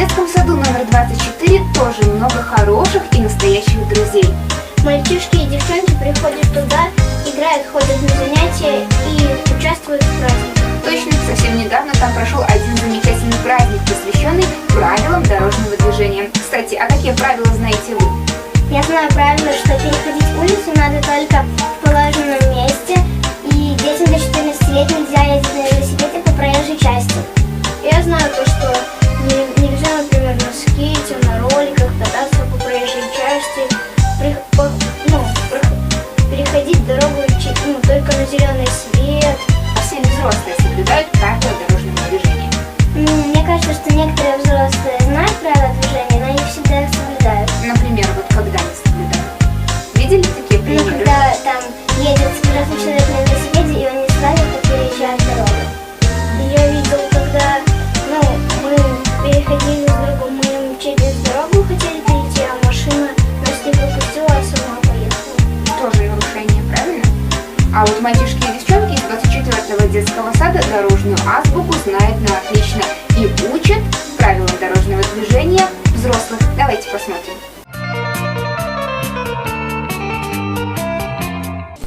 детском саду номер 24 тоже много хороших и настоящих друзей. Мальчишки и девчонки приходят туда, играют, ходят на занятия и участвуют в праздниках. Точно, совсем недавно там прошел один замечательный праздник, посвященный правилам дорожного движения. Кстати, а какие правила знаете вы? Я знаю правило, что переходить улицу надо только в положенном месте, и детям до 14 лет нельзя ездить на велосипеде по проезжей части. Я знаю то, что нельзя, например, на скейте, на роликах кататься по проезжей части, переходить дорогу только на зеленый свет. А все взрослые соблюдают правила дорожного движения? Мне кажется, что некоторые взрослые знают правила движения, но не всегда их соблюдают. Например, вот когда не соблюдают? Видели такие примеры? Когда там едет взрослый человек на велосипеде, и он не ставит, а переезжает дорогу. Я видел, когда мы переходили с другом, мы через дорогу хотели перейти, а машина нас не пропустила, а сама поехала. Тоже нарушение, правильно? А вот мальчишки и девчонки из 24-го детского сада дорожную азбуку знают на отлично и учат правилам дорожного движения взрослых. Давайте посмотрим.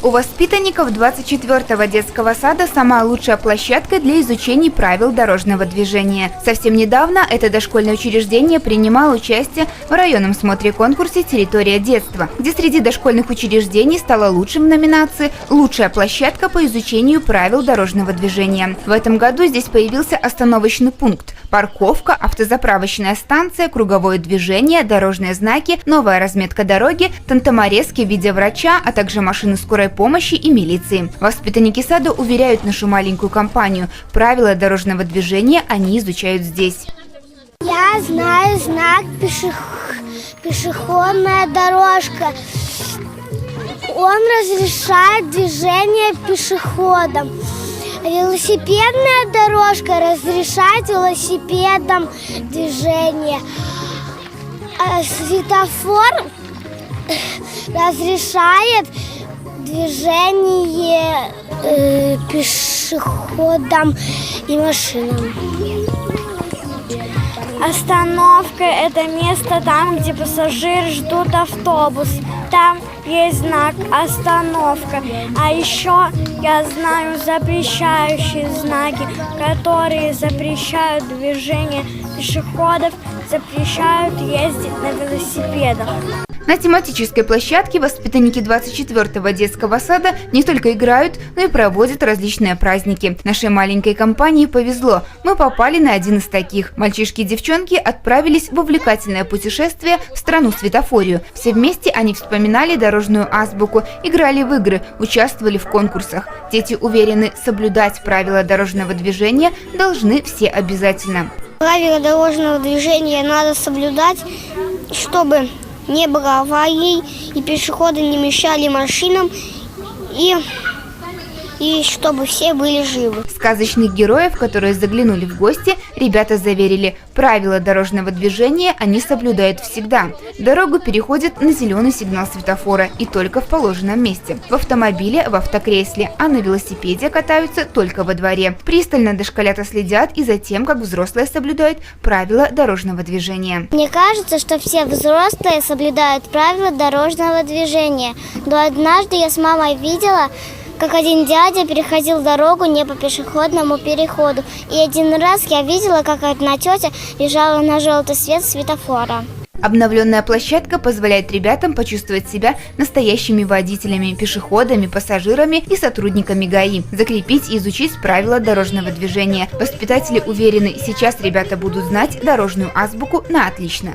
У воспитанников 24-го детского сада самая лучшая площадка для изучения правил дорожного движения. Совсем недавно это дошкольное учреждение принимало участие в районном смотре-конкурсе «Территория детства», где среди дошкольных учреждений стала лучшим в номинации «Лучшая площадка по изучению правил дорожного движения». В этом году здесь появился остановочный пункт, парковка, автозаправочная станция, круговое движение, дорожные знаки, новая разметка дороги, тантаморезки в виде врача, а также машины скорой помощи и милиции. Воспитанники сада уверяют нашу маленькую компанию, правила дорожного движения они изучают здесь. Я знаю знак пешеходная дорожка. Он разрешает движение пешеходам. Велосипедная дорожка разрешает велосипедам движение. А светофор разрешает движение пешеходам и машинам. Остановка – это место там, где пассажиры ждут автобус. Там есть знак «Остановка». А еще я знаю запрещающие знаки, которые запрещают движение пешеходов, запрещают ездить на велосипедах. На тематической площадке воспитанники 24-го детского сада не только играют, но и проводят различные праздники. Нашей маленькой компании повезло. Мы попали на один из таких. Мальчишки и девчонки отправились в увлекательное путешествие в страну светофорию. Все вместе они вспоминали дорожную азбуку, играли в игры, участвовали в конкурсах. Дети уверены, соблюдать правила дорожного движения должны все обязательно. Правила дорожного движения надо соблюдать, чтобы не было аварий, и пешеходы не мешали машинам, и чтобы все были живы. Сказочных героев, которые заглянули в гости, ребята заверили, правила дорожного движения они соблюдают всегда. Дорогу переходят на зеленый сигнал светофора и только в положенном месте. В автомобиле, в автокресле, а на велосипеде катаются только во дворе. Пристально дошколята следят и за тем, как взрослые соблюдают правила дорожного движения. Мне кажется, что все взрослые соблюдают правила дорожного движения. Но однажды я с мамой видела, как один дядя переходил дорогу не по пешеходному переходу. И один раз я видела, как одна тетя бежала на желтый свет светофора. Обновленная площадка позволяет ребятам почувствовать себя настоящими водителями, пешеходами, пассажирами и сотрудниками ГАИ, закрепить и изучить правила дорожного движения. Воспитатели уверены, сейчас ребята будут знать дорожную азбуку на отлично.